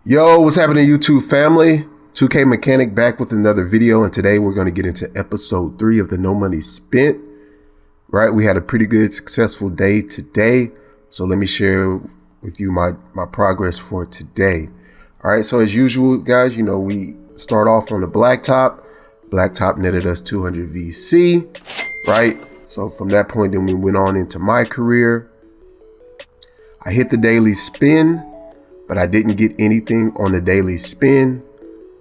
Yo, what's happening, YouTube family? 2K Mechanic back with another video, and today we're going to get into episode 3 of the No Money Spent. Right, we had a pretty good, successful day today, so let me share with you my progress for today. All right, so as usual, guys, you know, we start off on the blacktop. Blacktop netted us 200 VC, right? So from that point, then we went on into my career. I hit the daily spin, but I didn't get anything on the daily spin.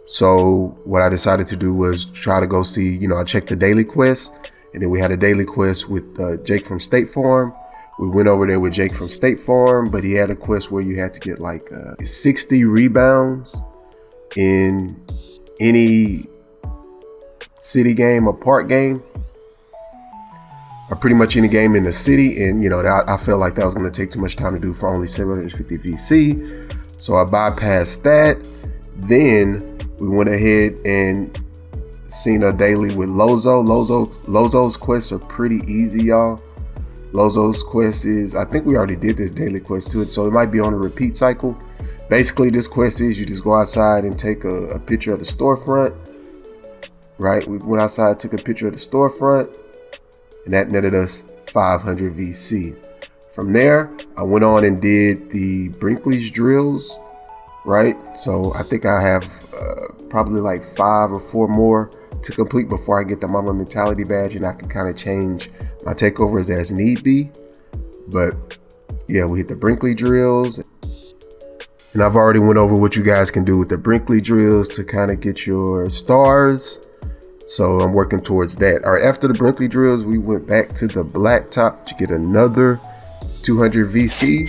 So what I decided to do was try to go see, you know, I checked the daily quest, and then we had a daily quest with Jake from State Farm. We went over there with Jake from State Farm, but he had a quest where you had to get like 60 rebounds in any city game or park game, or pretty much any game in the city. And you know, I felt like that was going to take too much time to do for only 750 VC, so I bypassed that. Then we went ahead and seen a daily with Lozo. Lozo's quests are pretty easy, y'all. Lozo's quest is, I think we already did this daily quest to it, so it might be on a repeat cycle. Basically, this quest is you just go outside and take a picture of the storefront. Right, we went outside, took a picture of the storefront, and that netted us 500 VC. From there, I went on and did the Brinkley's drills, right? So I think I have probably like 5 or 4 more to complete before I get the Mama Mentality badge, and I can kind of change my takeovers as need be. But yeah, we hit the Brinkley drills, and I've already went over what you guys can do with the Brinkley drills to kind of get your stars. So I'm working towards that. All right, after the Brinkley drills, we went back to the blacktop to get another 200 VC.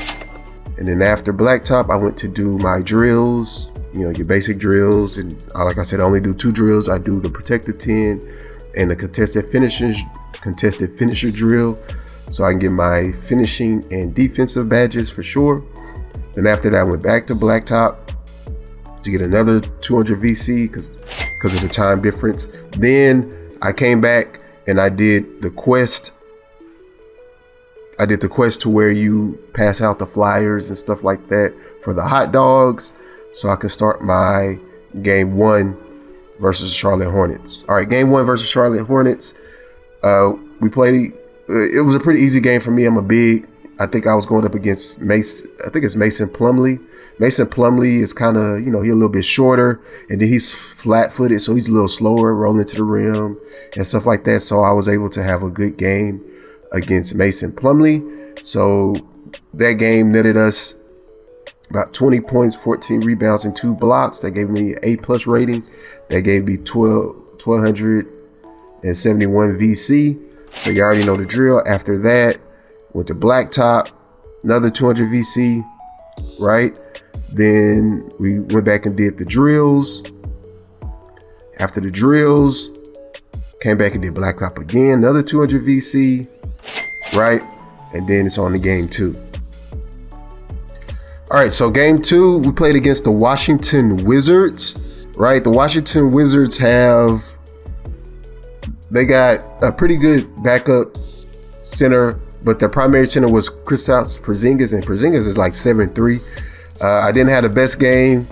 And then after blacktop, I went to do my drills, you know, your basic drills. And like I said, I only do 2 drills. I do the protected 10 and the contested finisher drill, so I can get my finishing and defensive badges for sure. Then after that, I went back to blacktop to get another 200 VC because of the time difference. Then I came back and I did the quest. I did the quest to where you pass out the flyers and stuff like that for the hot dogs, so I can start my game 1 versus Charlotte Hornets. All right, game 1 versus Charlotte Hornets. We played. It was a pretty easy game for me. I'm a big. I think I was going up against Mason. I think it's Mason Plumlee. Mason Plumlee is kind of, you know, he's a little bit shorter, and then he's flat-footed, so he's a little slower rolling to the rim and stuff like that. So I was able to have a good game against Mason Plumlee. So that game netted us about 20 points, 14 rebounds, and 2 blocks. That gave me an A+ rating. That gave me 1,271 VC. So you already know the drill. After that, went to blacktop, another 200 VC, right? Then we went back and did the drills. After the drills, came back and did blacktop again, another 200 VC, right? And then it's on to game 2. All right, so game 2, we played against the Washington Wizards, right? The Washington Wizards they got a pretty good backup center, but their primary center was Kristaps Porzingis, and Porzingis is like 7'3". I didn't have the best game.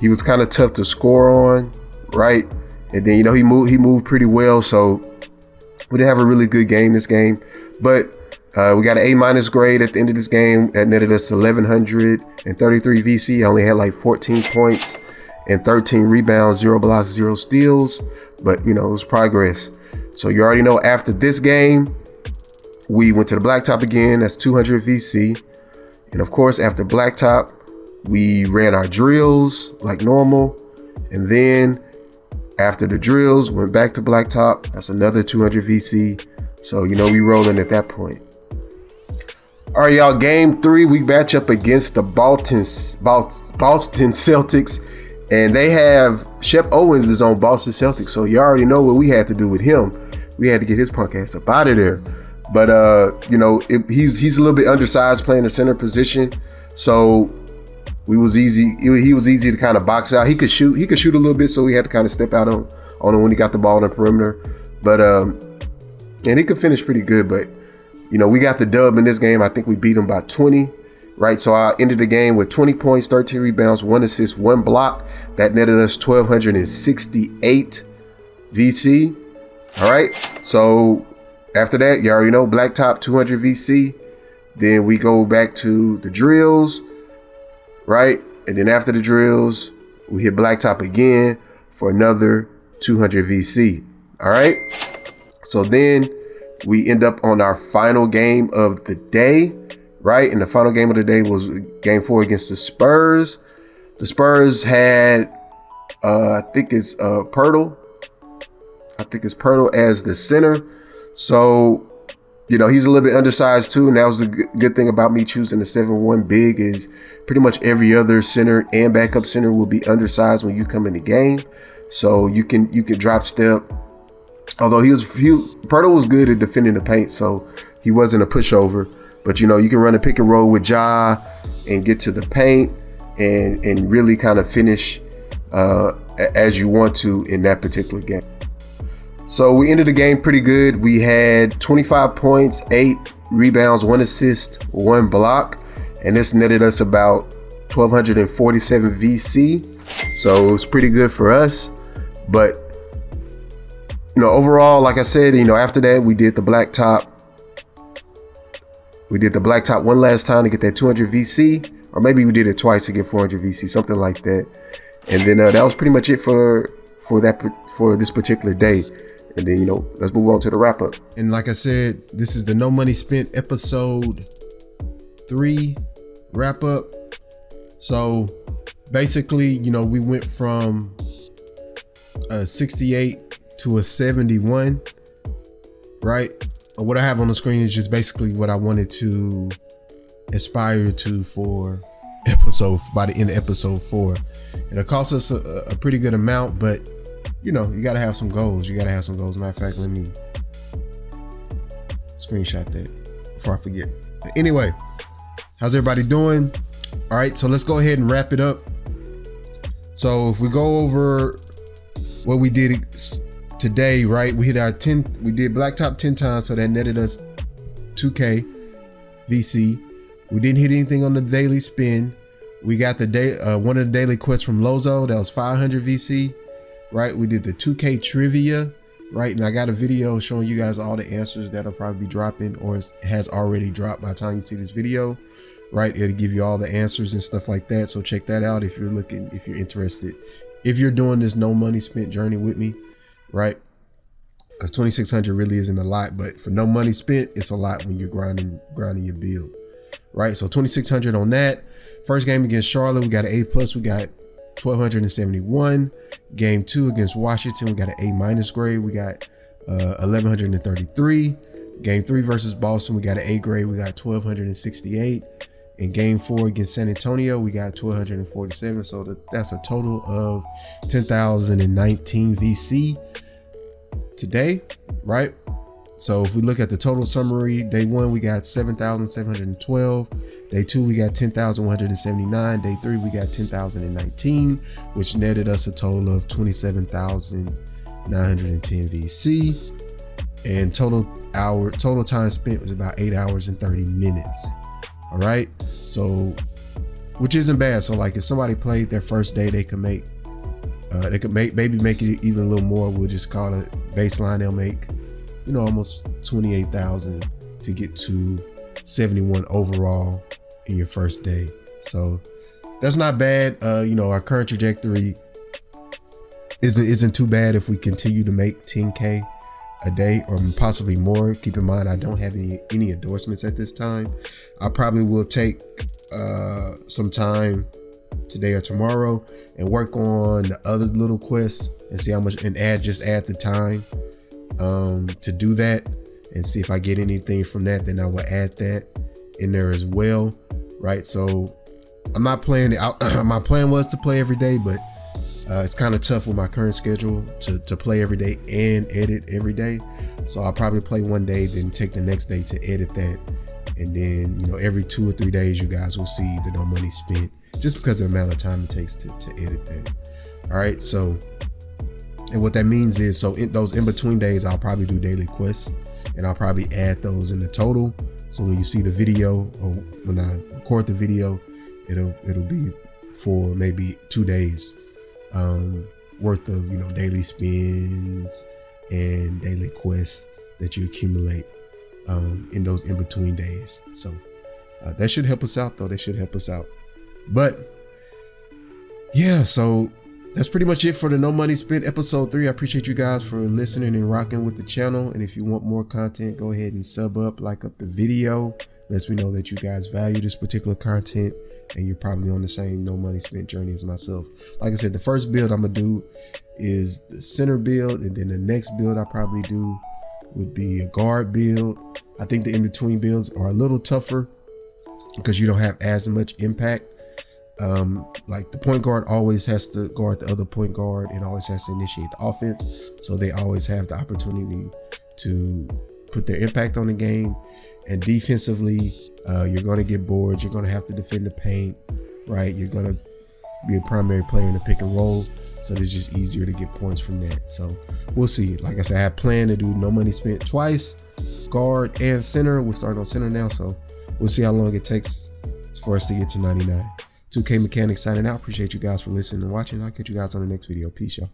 He was kind of tough to score on, right? And then, you know, he moved pretty well, so we didn't have a really good game this game. But we got an A- grade at the end of this game. That netted us 1,133 VC. I only had like 14 points and 13 rebounds, 0 blocks, 0 steals. But, you know, it was progress. So you already know after this game, we went to the blacktop again. That's 200 VC. And of course, after blacktop, we ran our drills like normal. And then after the drills, went back to blacktop. That's another 200 VC. So, you know, we rolling at that point. All right, y'all, game 3, we match up against the Boston Celtics. And they have Shep Owens is on Boston Celtics. So you already know what we had to do with him. We had to get his punk ass up out of there. But, you know, he's a little bit undersized playing the center position. So he was easy to kind of box out. He could shoot a little bit, so we had to kind of step out on him when he got the ball on the perimeter. But, and he could finish pretty good. But, you know, we got the dub in this game. I think we beat him by 20. right? So I ended the game with 20 points, 13 rebounds, 1 assist, 1 block. That netted us 1,268 VC. All right. So after that, you already know, blacktop 200 VC. Then we go back to the drills, right? And then after the drills, we hit blacktop again for another 200 VC. All right. So then we end up on our final game of the day, right? And the final game of the day was game 4 against the Spurs. The Spurs had, I think it's Pirtle. I think it's Pirtle as the center. So, you know, he's a little bit undersized too. And that was the good thing about me choosing the 7-1 big is pretty much every other center and backup center will be undersized when you come in the game. So you can drop step. Although Pirtle was good at defending the paint, so he wasn't a pushover. But, you know, you can run a pick and roll with Ja and get to the paint and really kind of finish as you want to in that particular game. So we ended the game pretty good. We had 25 points, 8 rebounds, 1 assist, 1 block. And this netted us about 1,247 VC. So it was pretty good for us. But, you know, overall, like I said, you know, after that, we did the blacktop. We did the blacktop one last time to get that 200 VC. Or maybe we did it twice to get 400 VC, something like that. And then that was pretty much it for this particular day. And then, you know, let's move on to the wrap up. And like I said, this is the No Money Spent episode 3 wrap up. So basically, you know, we went from a 68 to a 71, right? What I have on the screen is just basically what I wanted to aspire to for by the end of episode 4. It'll cost us a pretty good amount, but you know, you gotta have some goals. Matter of fact, let me screenshot that before I forget. But anyway, how's everybody doing? All right, so let's go ahead and wrap it up. So if we go over what we did today, right? We hit our 10, we did blacktop 10 times, so that netted us 2K VC. We didn't hit anything on the daily spin. We got the day one of the daily quests from Lozo, that was 500 VC. Right, we did the 2K trivia, right? And I got a video showing you guys all the answers that'll probably be dropping, or has already dropped by the time you see this video, right? It'll give you all the answers and stuff like that. So check that out if you're interested. If you're doing this no money spent journey with me, right? Because 2,600 really isn't a lot, but for no money spent, it's a lot when you're grinding your build, right? So 2,600 on that. First game against Charlotte, we got an A+. We got 1,271. Game 2 against Washington, we got an A- grade. We got 1,133. Game 3 versus Boston, we got an A grade. We got 1,268. In game 4 against San Antonio, we got 1,247. So that's a total of 10,019 VC today, right? So if we look at the total summary, day 1, we got 7,712. Day 2, we got 10,179. Day 3, we got 10,019, which netted us a total of 27,910 VC. And total time spent was about 8 hours and 30 minutes. All right. So, which isn't bad. So like if somebody played their first day, they could maybe make it even a little more. We'll just call it baseline. They'll make, you know, almost 28,000 to get to 71 overall in your first day. So that's not bad. You know, our current trajectory isn't too bad if we continue to make 10K a day or possibly more. Keep in mind, I don't have any endorsements at this time. I probably will take some time today or tomorrow and work on the other little quests and see how much, and just add the time to do that and see if I get anything from that. Then I will add that in there as well, right? So I'm not playing it out. My plan was to play every day, but it's kind of tough with my current schedule to play every day and edit every day. So I'll probably play one day, then take the next day to edit that. And then, you know, every 2 or 3 days, you guys will see the no money spent, just because of the amount of time it takes to edit that. All right. So, and what that means is, so in those in-between days, I'll probably do daily quests, and I'll probably add those in the total, So when you see the video, or when I record the video, it'll be for maybe 2 days worth of daily spins and daily quests that you accumulate in those in between days. So that should help us out, though. That should help us out. But yeah, so that's pretty much it for the No Money Spent episode 3. I appreciate you guys for listening and rocking with the channel. And if you want more content, go ahead and sub up, like up the video. Lets me know that you guys value this particular content and you're probably on the same no money spent journey as myself. Like I said, the first build I'm gonna do is the center build, and then the next build I probably do would be a guard build. I think the in-between builds are a little tougher because you don't have as much impact. Like the point guard always has to guard the other point guard and always has to initiate the offense. So they always have the opportunity to put their impact on the game. And defensively, you're going to get bored. You're going to have to defend the paint, right? You're going to be a primary player in the pick and roll. So it's just easier to get points from that. So we'll see. Like I said, I have planned to do no money spent twice, guard and center. We're starting on center now. So we'll see how long it takes for us to get to 99. 2K Mechanic signing out. Appreciate you guys for listening and watching. I'll catch you guys on the next video. Peace, y'all.